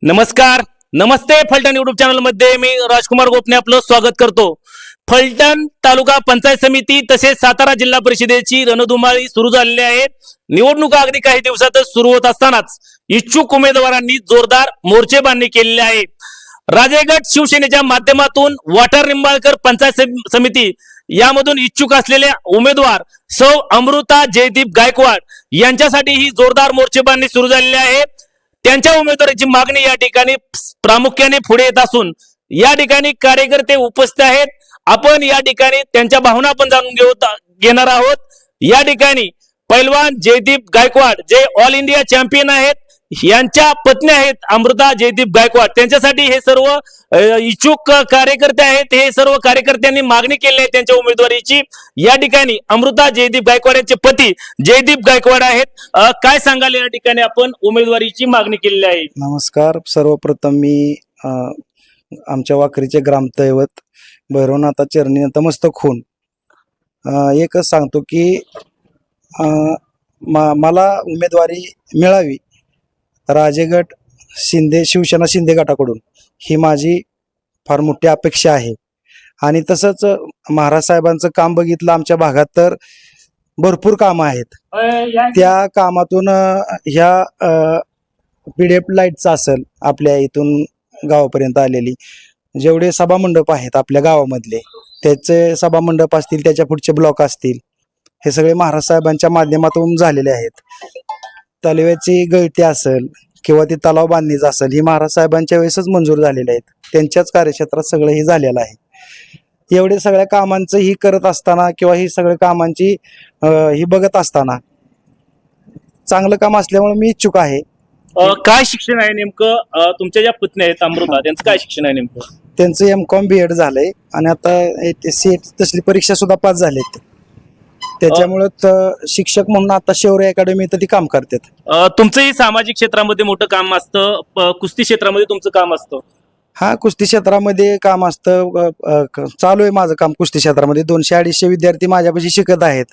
नमस्कार, नमस्ते. Phaltan YouTube channel मध्ये मी राजकुमार गोपने आपलं स्वागत करतो. फलटण तालुका पंचायत समिती तसेच सातारा जिल्हा परिषदेची रणधुमाळी सुरू झालेली आहे. निवडणुका अगदी काही दिवसातच सुरू होत असतानाच इच्छुक उमेदवारांनी जोरदार मोर्चे बांधणी केलेले आहे. राजेगड शिवसेनेच्या माध्यमातून वाठार निंबाळकर पंचायत समिती यामधून इच्छुक असलेल्या उमेदवार सौ अमृता जयदीप गायकवाड यांच्यासाठी ही जोरदार मोर्चे बांधणी सुरू झालेली आहे. त्यांच्या उमेदवाराची मागणी या ठिकाणी प्रामुख्याने पुढे येत असून या ठिकाणी कार्यकर्ते उपस्थित आहेत. आपण या ठिकाणी त्यांच्या भावना पण जाणून घेणार आहोत. या ठिकाणी पैलवान जयदीप गायकवाड जे ऑल इंडिया चॅम्पियन आहेत, यांच्या पत्नी आहेत अमृता जयदीप गायकवाड. त्यांच्यासाठी हे सर्व इच्छुक कार्यकर्ते आहेत. हे सर्व कार्यकर्त्यांनी मागणी केली आहे त्यांच्या उमेदवारीची. या ठिकाणी अमृता जयदीप गायकवाड यांचे पती जयदीप गायकवाड आहेत. काय सांगाल या ठिकाणी आपण उमेदवारीची मागणी केलेली आहे? नमस्कार. सर्वप्रथम मी आमच्या वाखरीचे ग्रामदैवत भैरवनाथा चरणी नतमस्तक होऊन एकच सांगतो की मला उमेदवारी मिळावी राजेगड शिवसेना शिंदे गटाकडून, ही माझी फार मोठी अपेक्षा आहे. आणि तसंच महाराज साहेबांचं काम बघितलं आमच्या भागात तर भरपूर कामं आहेत. त्या कामातून ह्या पीडीएफ लाईटचं असेल, आपल्या इथून गावापर्यंत आलेली जेवढे सभामंडप आहेत आपल्या गावामधले, त्याचे सभामंडप असतील, त्याच्या पुढचे ब्लॉक असतील, हे सगळे महाराज साहेबांच्या माध्यमातून झालेले आहेत. तलावाची गळती असेल किंवा ती तलाव बांधणीचं असेल, ही महाराज साहेबांच्या वेळेसच मंजूर झालेले आहेत. त्यांच्याच कार्यक्षेत्रात सगळं हे झालेलं आहे. एवढे सगळ्या कामांचं ही करत असताना किंवा ही सगळ्या कामांची ही बघत असताना चांगलं काम असल्यामुळे मी इच्छुक आहे. काय शिक्षण आहे नेमकं? तुमच्या ज्या पत्नी आहेत अमृता, त्यांचं काय शिक्षण आहे नेमकं? त्यांचं M.Com B.Ed झालंय आणि आता CET तसली परीक्षा सुद्धा पास झालेत. त्याच्यामुळे शिक्षक म्हणून आता शौर्य अकॅडमी तर ती काम करतात. तुमचंही सामाजिक क्षेत्रामध्ये मोठं काम असतं, कुस्ती क्षेत्रामध्ये तुमचं काम असतं. हा, कुस्ती क्षेत्रामध्ये काम असतं. चालू आहे माझं काम कुस्ती क्षेत्रामध्ये. 200-250 विद्यार्थी माझ्यापाशी शिकत आहेत.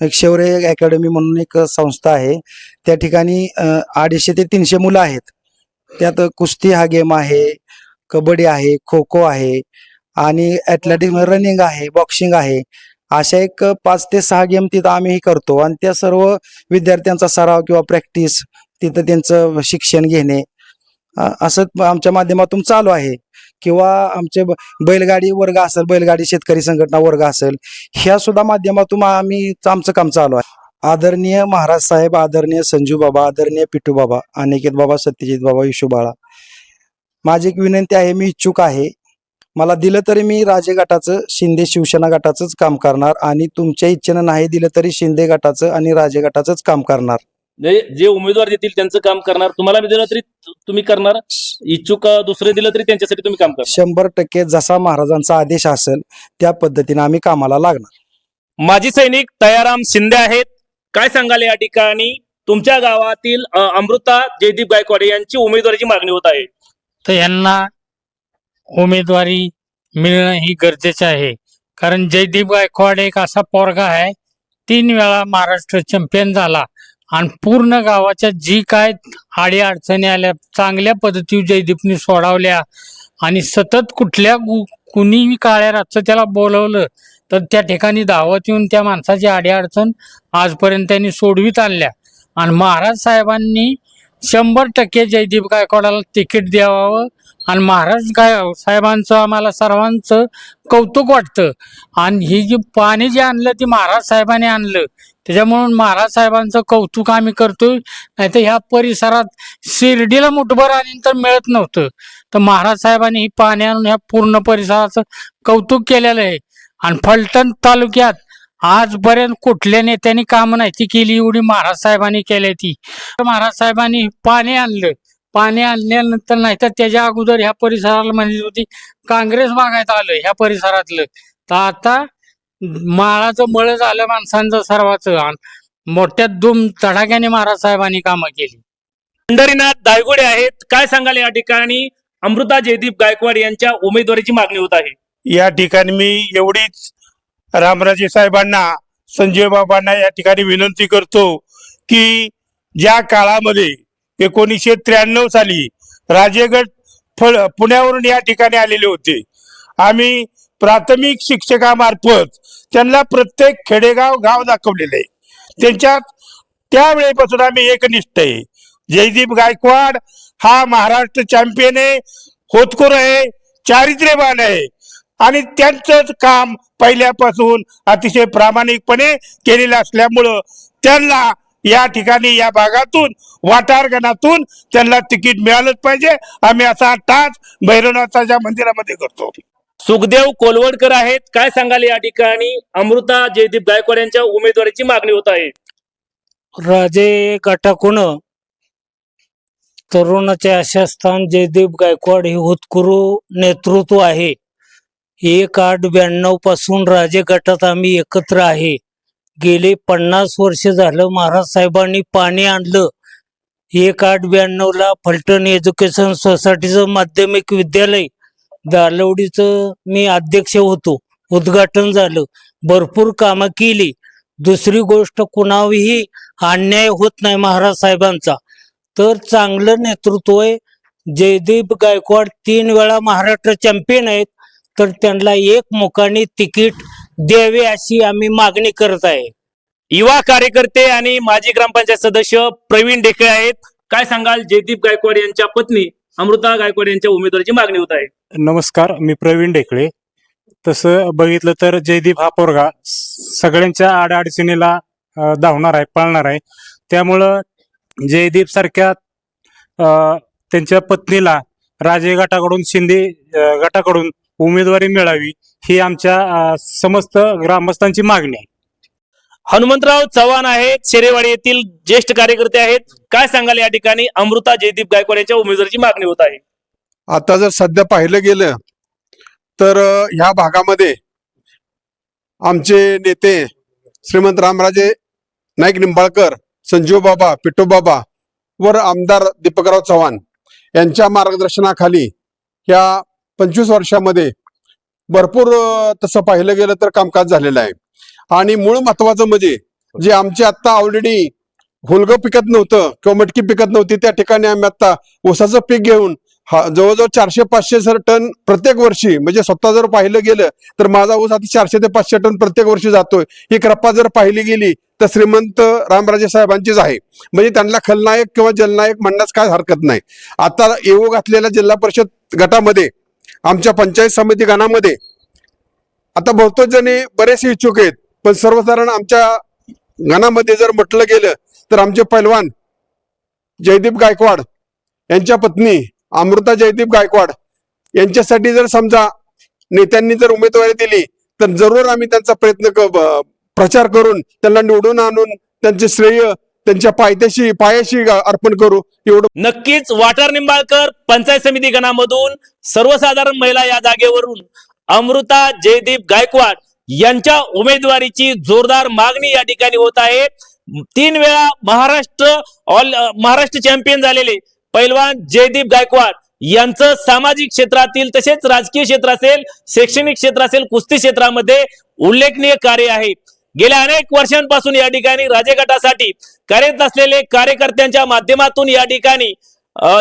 एक शौर्य अकॅडमी म्हणून एक संस्था आहे, त्या ठिकाणी 250 ते 300 मुलं आहेत. त्यात कुस्ती हा गेम आहे, कबड्डी आहे, खो खो आहे आणि ॲथलेटिक्स रनिंग आहे, बॉक्सिंग आहे. अशा एक 5 ते 6 गेम तिथं आम्ही करतो आणि त्या सर्व विद्यार्थ्यांचा सराव किंवा प्रॅक्टिस तिथं त्यांचं शिक्षण घेणे असं आमच्या माध्यमातून चालू आहे. किंवा आमचे बैलगाडी वर्ग असेल, बैलगाडी शेतकरी संघटना वर्ग असेल, ह्या सुद्धा माध्यमातून आमचं काम चालू आहे. आदरणीय महाराज साहेब, आदरणीय संजू बाबा, आदरणीय पिट्टू बाबा, अनिकेत बाबा, सत्यजित बाबा, विशू बाळा, माझी एक विनंती आहे. मी इच्छुक आहे. मला दिलं तरी मी राजे गटाचं, शिंदे शिवसेना गटाचंच काम करणार आणि तुमच्या इच्छेनं नाही दिलं तरी शिंदे गटाचं आणि राजे गटाचंच काम करणार. जे उमेदवार देतील त्यांचं काम करणार. तुम्हाला दिलं तरी तुम्ही करणार, इच्छुक दुसरे दिलं तरी त्यांच्यासाठी तुम्ही काम करणार. 100% जसा महाराजांचा आदेश असेल त्या पद्धतीने आम्ही कामाला लागणार. माजी सैनिक दयाराम शिंदे आहेत. काय सांगाल या ठिकाणी तुमच्या गावातील अमृता जयदीप गायकवाड यांची उमेदवारीची मागणी होत आहे? तर यांना उमेदवारी मिळणं ही गरजेचं आहे. कारण जयदीप गायकवाड एक असा पोरगा आहे, 3 वेळा महाराष्ट्र चॅम्पियन झाला आणि पूर्ण गावाच्या जी काय आडी अडचणी आल्या चांगल्या पद्धतीने जयदीपने सोडवल्या. आणि सतत कुणी काळ्या रातचं त्याला बोलवलं तर त्या ठिकाणी धावत येऊन त्या माणसाची आडी अडचण आजपर्यंत त्यांनी सोडवीत आणल्या. आणि महाराज साहेबांनी 100% जयदीप गायकवाडाला तिकीट द्यावं आणि महाराज साहेबांचं आम्हाला सर्वांचं कौतुक वाटतं. आणि ही जी पाणी जे आणलं ती महाराज साहेबांनी आणलं, त्याच्यामुळं महाराज साहेबांचं कौतुक आम्ही करतोय. नाहीतर ह्या परिसरात शिर्डीला मुठभर आणि तर मिळत नव्हतं, तर महाराज साहेबांनी ही पाणी आणून ह्या पूर्ण परिसराचं कौतुक केलेलं आहे. आणि फलटण तालुक्यात आजपर्यंत कुठल्या नेत्यांनी कामं नाही ती केली एवढी महाराज साहेबांनी केली. ती महाराज साहेबांनी पाणी आणलं, पाणी आणल्यानंतर नाही तर त्याच्या अगोदर ह्या परिसराला म्हणजे होती काँग्रेस बागायत आलं ह्या परिसरातलं. तर आता माळाचं मळ झालं माणसांचं सर्वांचं. मोठ्या दुम धडाक्याने महाराज साहेबांनी कामं केली. पंढरीनाथ दायगुडे आहेत. काय सांगाल या ठिकाणी अमृता जयदीप गायकवाड यांच्या उमेदवारीची मागणी होत आहे? या ठिकाणी मी एवढीच रामराजे साहेबांना, संजय बाबांना या ठिकाणी विनंती करतो की ज्या काळामध्ये 1993 साली राजेगड पुण्यावरून या ठिकाणी आलेले होते. आम्ही प्राथमिक शिक्षकामार्फत त्यांना प्रत्येक खेडेगाव गाव दाखवलेले आहे. त्यांच्यात त्यावेळेपासून आम्ही एकनिष्ठ आहे. जयदीप गायकवाड हा महाराष्ट्र चॅम्पियन आहे, होतकरू आहे, चारित्र्यवान आहे आणि त्यांचंच काम पहिल्यापासून अतिशय प्रामाणिकपणे केलेलं असल्यामुळं त्यांना या ठिकाणी या भागातून वाटारगणातून त्यांना तिकीट मिळालंच पाहिजे. आम्ही असा टाच भैरवनाथाच्या मंदिरामध्ये करतो. सुखदेव कोलवडकर आहेत, काय सांगाल या ठिकाणी अमृता जयदीप गायकवाड यांच्या उमेदवारीची मागणी होत आहे. राजे गटाकडून तरुणाचे आशास्थान जयदीप गायकवाड हे होतकरू नेतृत्व आहे. 1/8/92 पासून राजे गटात आम्ही एकत्र आहे. गेले 50 वर्ष झालं महाराज साहेबांनी पाणी आणलं. 1/8/92 फलटण एज्युकेशन सोसायटीचं माध्यमिक विद्यालय दालवडीचं मी अध्यक्ष होतो. उद्घाटन झालं, भरपूर कामं केली. दुसरी गोष्ट, कुणावरही अन्याय होत नाही महाराज साहेबांचा. तर चांगलं नेतृत्व आहे. जयदीप गायकवाड 3 वेळा महाराष्ट्र चॅम्पियन आहेत, तर त्यांना एकमुखाने तिकीट द्यावे अशी आम्ही मागणी करत आहे. युवा कार्यकर्ते आणि माजी ग्रामपंचायत सदस्य प्रवीण ढेकळे आहेत, काय सांगाल जयदीप गायकवाड यांच्या पत्नी अमृता गायकवाड यांच्या उमेदवारीची मागणी होत आहे. नमस्कार, मी प्रवीण ढेकळे. तसं बघितलं तर जयदीप हा पोरगा सगळ्यांच्या आडअडचणीला धावणार आहे, पाळणार आहे. त्यामुळं जयदीप सारख्या त्यांच्या पत्नीला राजे गटाकडून, शिंदे गटाकडून उमेदवारी मिळावी ही आमच्या समस्त ग्रामस्थांची मागणी आहे. हनुमंतराव चव्हाण आहेत, शेरेवाडी येथील ज्येष्ठ कार्यकर्ते आहेत, काय सांगाल या ठिकाणी अमृता जयदीप गायकवाड यांच्या उमेदवारीची मागणी होत आहे. आता जर सध्या पाहिलं गेलं तर ह्या भागामध्ये आमचे नेते श्रीमंत रामराजे नाईक निंबाळकर, संजीव बाबा, पिट्टू बाबा वर आमदार दीपकराव चव्हाण यांच्या मार्गदर्शनाखाली या 25 वर्षामध्ये भरपूर तसं पाहिलं गेलं तर कामकाज झालेलं आहे. आणि मूळ महत्वाचं म्हणजे जे आमचे आता ऑलरेडी हुलगं पिकत नव्हतं किंवा मटकी पिकत नव्हती, त्या ठिकाणी आम्ही आता ऊसाचं पीक घेऊन जवळजवळ 400-500 टन प्रत्येक वर्षी, म्हणजे स्वतः जर पाहिलं गेलं तर माझा ऊस आता 400 ते 500 टन प्रत्येक वर्षी जातोय. ही कृपा जर पाहिली गेली तर श्रीमंत रामराजे साहेबांचीच आहे. म्हणजे त्यांना खलनायक किंवा जलनायक म्हणण्यास काय हरकत नाही. आता येऊ घातलेल्या जिल्हा परिषद गटामध्ये, आमच्या पंचायत समिती गणामध्ये आता बहुतेक जणी बरेचसे इच्छुक आहेत, पण सर्वसाधारण आमच्या गणामध्ये जर म्हटलं गेलं तर आमचे पैलवान जयदीप गायकवाड यांच्या पत्नी अमृता जयदीप गायकवाड यांच्यासाठी जर समजा नेत्यांनी जर उमेदवारी दिली तर जरूर आम्ही त्यांचा प्रचार करून त्यांना निवडून आणून त्यांचे श्रेय त्यांच्या पायाशी अर्पण करू. एवढं नक्कीच वाटार निंबाळकर पंचायत समिती गणामधून सर्वसाधारण महिला या जागेवरून अमृता जयदीप गायकवाड यांच्या उमेदवारीची जोरदार मागणी या ठिकाणी होत आहे. 3 वेळा महाराष्ट्र चॅम्पियन झालेले पैलवान जयदीप गायकवाड यांचं सामाजिक क्षेत्रातील तसेच राजकीय क्षेत्र असेल, शैक्षणिक क्षेत्र असेल, कुस्ती क्षेत्रामध्ये उल्लेखनीय कार्य आहे. गेल्या अनेक वर्षांपासून या ठिकाणी राजे गटासाठी कार्यरत असलेले कार्यकर्त्यांच्या माध्यमातून या ठिकाणी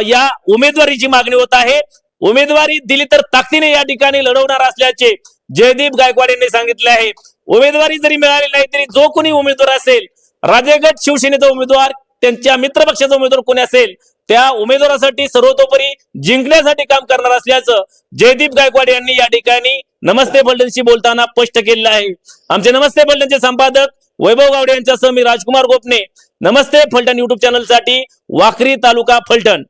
या उमेदवारीची मागणी होत आहे. उमेदवारी दिली तर ताकदीने या ठिकाणी लढवणार असल्याचे जयदीप गायकवाड यांनी सांगितले आहे. उमेदवारी जरी मिळाली नाही तरी जो कोणी उमेदवार असेल, राजेगट शिवसेनेचा उमेदवार, त्यांच्या मित्रपक्षाचा उमेदवार कोणी असेल, त्या उमेदवारासाठी सर्वतोपरी जिंकण्यासाठी काम करणार असल्याचं जयदीप गायकवाड यांनी या ठिकाणी नमस्ते फलटणशी बोलताना स्पष्ट केलेलं आहे. आमचे नमस्ते फलटणचे संपादक वैभव गावडे यांच्यासह मी राजकुमार गोपने, नमस्ते फलटण युट्यूब चॅनल साठी वाखरी तालुका फलटण.